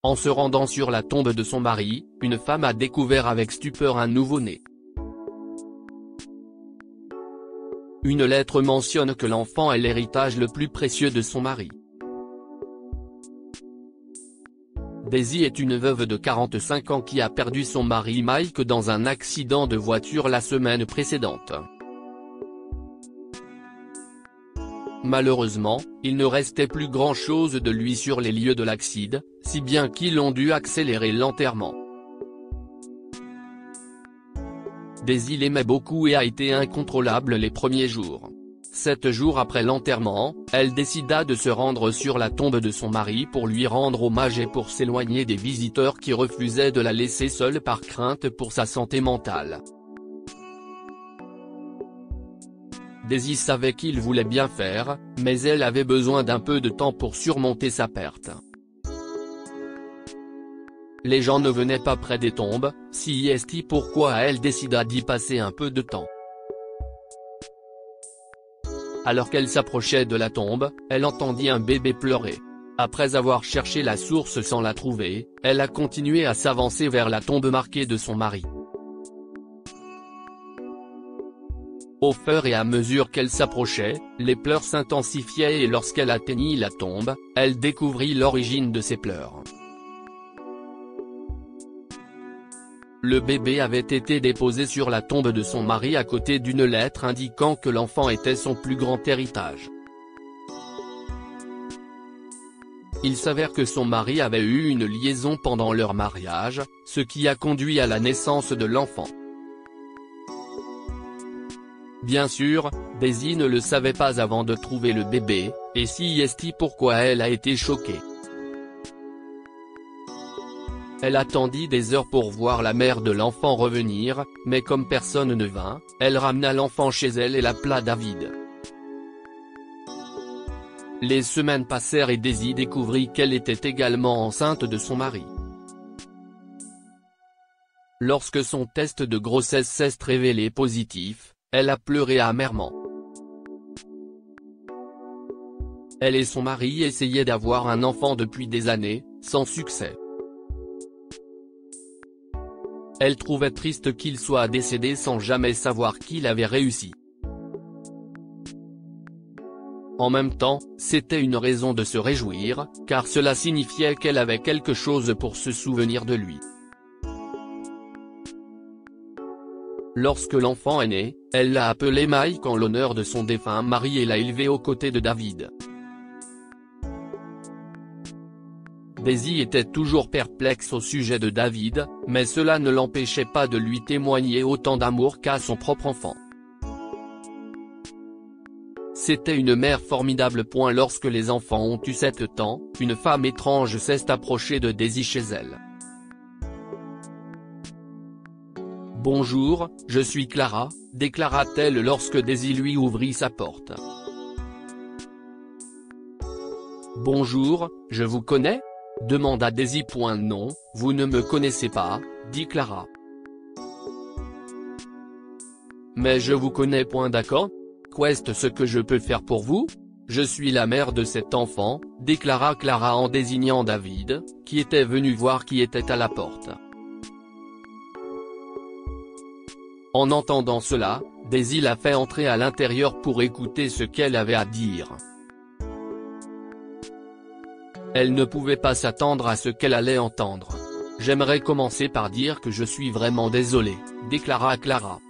En se rendant sur la tombe de son mari, une femme a découvert avec stupeur un nouveau-né. Une lettre mentionne que l'enfant est l'héritage le plus précieux de son mari. Daisy est une veuve de 45 ans qui a perdu son mari Mike dans un accident de voiture la semaine précédente. Malheureusement, il ne restait plus grand-chose de lui sur les lieux de l'accident, si bien qu'ils ont dû accélérer l'enterrement. Daisy l'aimait beaucoup et a été incontrôlable les premiers jours. 7 jours après l'enterrement, elle décida de se rendre sur la tombe de son mari pour lui rendre hommage et pour s'éloigner des visiteurs qui refusaient de la laisser seule par crainte pour sa santé mentale. Daisy savait qu'il voulait bien faire, mais elle avait besoin d'un peu de temps pour surmonter sa perte. Les gens ne venaient pas près des tombes, c'est pourquoi elle décida d'y passer un peu de temps. Alors qu'elle s'approchait de la tombe, elle entendit un bébé pleurer. Après avoir cherché la source sans la trouver, elle a continué à s'avancer vers la tombe marquée de son mari. Au fur et à mesure qu'elle s'approchait, les pleurs s'intensifiaient et lorsqu'elle atteignit la tombe, elle découvrit l'origine de ses pleurs. Le bébé avait été déposé sur la tombe de son mari à côté d'une lettre indiquant que l'enfant était son plus grand héritage. Il s'avère que son mari avait eu une liaison pendant leur mariage, ce qui a conduit à la naissance de l'enfant. Bien sûr, Daisy ne le savait pas avant de trouver le bébé, et c'est pourquoi elle a été choquée. Elle attendit des heures pour voir la mère de l'enfant revenir, mais comme personne ne vint, elle ramena l'enfant chez elle et l'appela David. Les semaines passèrent et Daisy découvrit qu'elle était également enceinte de son mari. Lorsque son test de grossesse s'est révélé positif, elle a pleuré amèrement. Elle et son mari essayaient d'avoir un enfant depuis des années, sans succès. Elle trouvait triste qu'il soit décédé sans jamais savoir qu'il avait réussi. En même temps, c'était une raison de se réjouir, car cela signifiait qu'elle avait quelque chose pour se souvenir de lui. Lorsque l'enfant est né, elle l'a appelé Mike en l'honneur de son défunt mari et l'a élevé aux côtés de David. Daisy était toujours perplexe au sujet de David, mais cela ne l'empêchait pas de lui témoigner autant d'amour qu'à son propre enfant. C'était une mère formidable. Lorsque les enfants ont eu 7 ans, une femme étrange s'est approchée de Daisy chez elle. « Bonjour, je suis Clara », déclara-t-elle lorsque Daisy lui ouvrit sa porte. « Bonjour, je vous connais ?» demanda Daisy. « Non, vous ne me connaissez pas », dit Clara. « Mais je vous connais. D'accord. Qu'est-ce ce que je peux faire pour vous ? Je suis la mère de cet enfant », déclara Clara en désignant David, qui était venu voir qui était à la porte. En entendant cela, Daisy l'a fait entrer à l'intérieur pour écouter ce qu'elle avait à dire. Elle ne pouvait pas s'attendre à ce qu'elle allait entendre. « J'aimerais commencer par dire que je suis vraiment désolée », déclara Clara.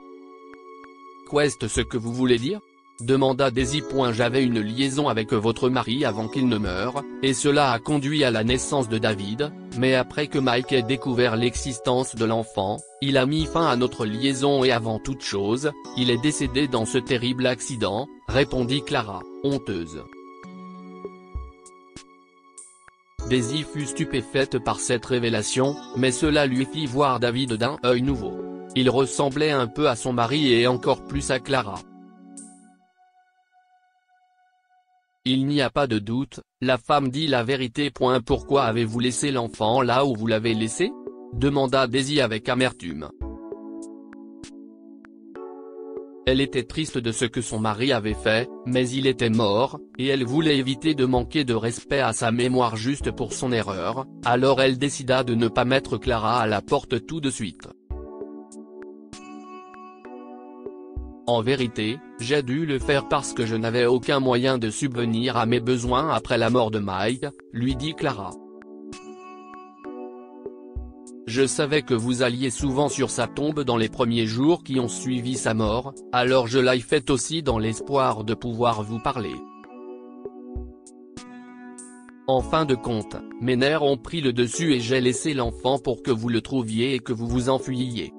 « Qu'est-ce ce que vous voulez dire ? demanda Daisy. « J'avais une liaison avec votre mari avant qu'il ne meure, et cela a conduit à la naissance de David, mais après que Mike ait découvert l'existence de l'enfant, il a mis fin à notre liaison et avant toute chose, il est décédé dans ce terrible accident », répondit Clara, honteuse. Daisy fut stupéfaite par cette révélation, mais cela lui fit voir David d'un œil nouveau. Il ressemblait un peu à son mari et encore plus à Clara. Il n'y a pas de doute, la femme dit la vérité. Pourquoi avez-vous laissé l'enfant là où vous l'avez laissé ? demanda Daisy avec amertume. Elle était triste de ce que son mari avait fait, mais il était mort, et elle voulait éviter de manquer de respect à sa mémoire juste pour son erreur, alors elle décida de ne pas mettre Clara à la porte tout de suite. En vérité, j'ai dû le faire parce que je n'avais aucun moyen de subvenir à mes besoins après la mort de Mike, lui dit Clara. Je savais que vous alliez souvent sur sa tombe dans les premiers jours qui ont suivi sa mort, alors je l'ai fait aussi dans l'espoir de pouvoir vous parler. En fin de compte, mes nerfs ont pris le dessus et j'ai laissé l'enfant pour que vous le trouviez et que vous vous enfuyiez.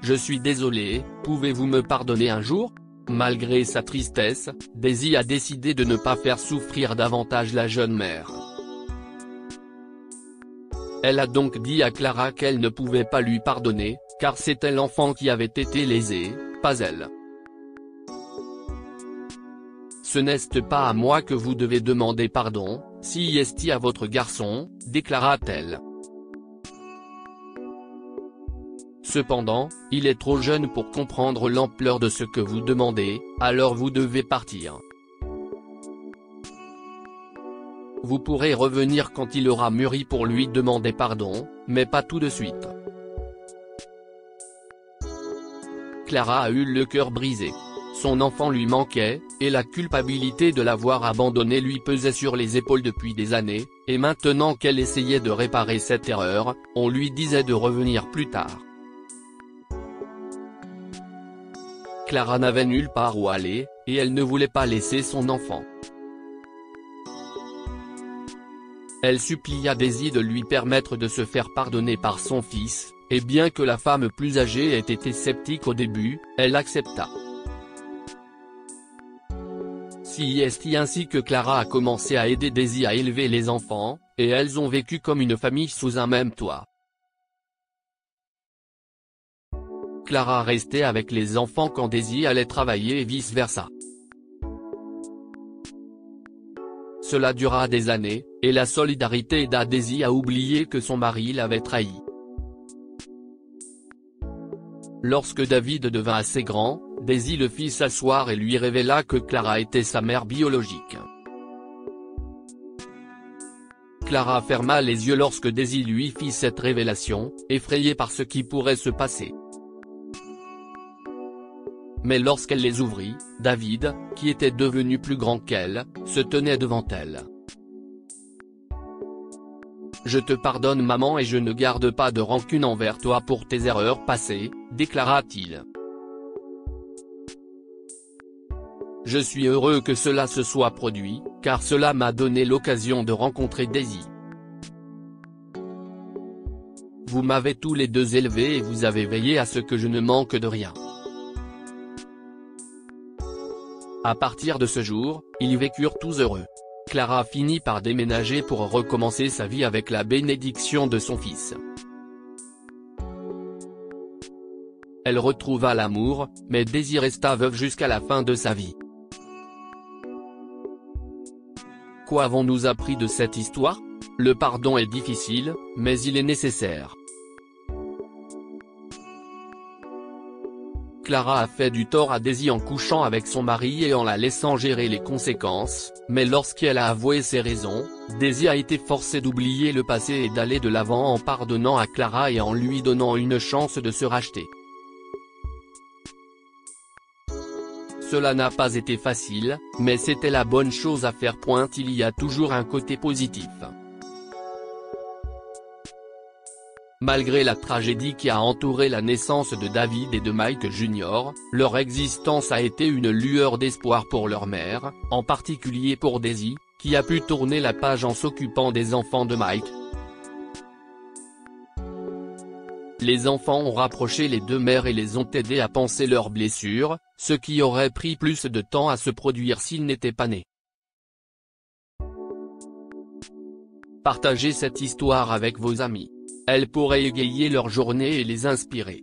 Je suis désolé, pouvez-vous me pardonner un jour ? Malgré sa tristesse, Daisy a décidé de ne pas faire souffrir davantage la jeune mère. Elle a donc dit à Clara qu'elle ne pouvait pas lui pardonner, car c'était l'enfant qui avait été lésé, pas elle. Ce n'est pas à moi que vous devez demander pardon, si est à votre garçon, déclara-t-elle. Cependant, il est trop jeune pour comprendre l'ampleur de ce que vous demandez, alors vous devez partir. Vous pourrez revenir quand il aura mûri pour lui demander pardon, mais pas tout de suite. Clara a eu le cœur brisé. Son enfant lui manquait, et la culpabilité de l'avoir abandonné lui pesait sur les épaules depuis des années, et maintenant qu'elle essayait de réparer cette erreur, on lui disait de revenir plus tard. Clara n'avait nulle part où aller, et elle ne voulait pas laisser son enfant. Elle supplia Daisy de lui permettre de se faire pardonner par son fils, et bien que la femme plus âgée ait été sceptique au début, elle accepta. C'est ainsi que Clara a commencé à aider Daisy à élever les enfants, et elles ont vécu comme une famille sous un même toit. Clara restait avec les enfants quand Daisy allait travailler et vice-versa. Cela dura des années, et la solidarité aida Daisy à oublier que son mari l'avait trahie. Lorsque David devint assez grand, Daisy le fit s'asseoir et lui révéla que Clara était sa mère biologique. Clara ferma les yeux lorsque Daisy lui fit cette révélation, effrayée par ce qui pourrait se passer. Mais lorsqu'elle les ouvrit, David, qui était devenu plus grand qu'elle, se tenait devant elle. « Je te pardonne maman et je ne garde pas de rancune envers toi pour tes erreurs passées », déclara-t-il. « Je suis heureux que cela se soit produit, car cela m'a donné l'occasion de rencontrer Daisy. Vous m'avez tous les deux élevé et vous avez veillé à ce que je ne manque de rien. » À partir de ce jour, ils vécurent tous heureux. Clara finit par déménager pour recommencer sa vie avec la bénédiction de son fils. Elle retrouva l'amour, mais Daisy resta veuve jusqu'à la fin de sa vie. Quoi avons-nous appris de cette histoire ? Le pardon est difficile, mais il est nécessaire. Clara a fait du tort à Daisy en couchant avec son mari et en la laissant gérer les conséquences, mais lorsqu'elle a avoué ses raisons, Daisy a été forcée d'oublier le passé et d'aller de l'avant en pardonnant à Clara et en lui donnant une chance de se racheter. Cela n'a pas été facile, mais c'était la bonne chose à faire. Il y a toujours un côté positif. Malgré la tragédie qui a entouré la naissance de David et de Mike Jr., leur existence a été une lueur d'espoir pour leur mère, en particulier pour Daisy, qui a pu tourner la page en s'occupant des enfants de Mike. Les enfants ont rapproché les deux mères et les ont aidés à panser leurs blessures, ce qui aurait pris plus de temps à se produire s'ils n'étaient pas nés. Partagez cette histoire avec vos amis. Elle pourrait égayer leur journée et les inspirer.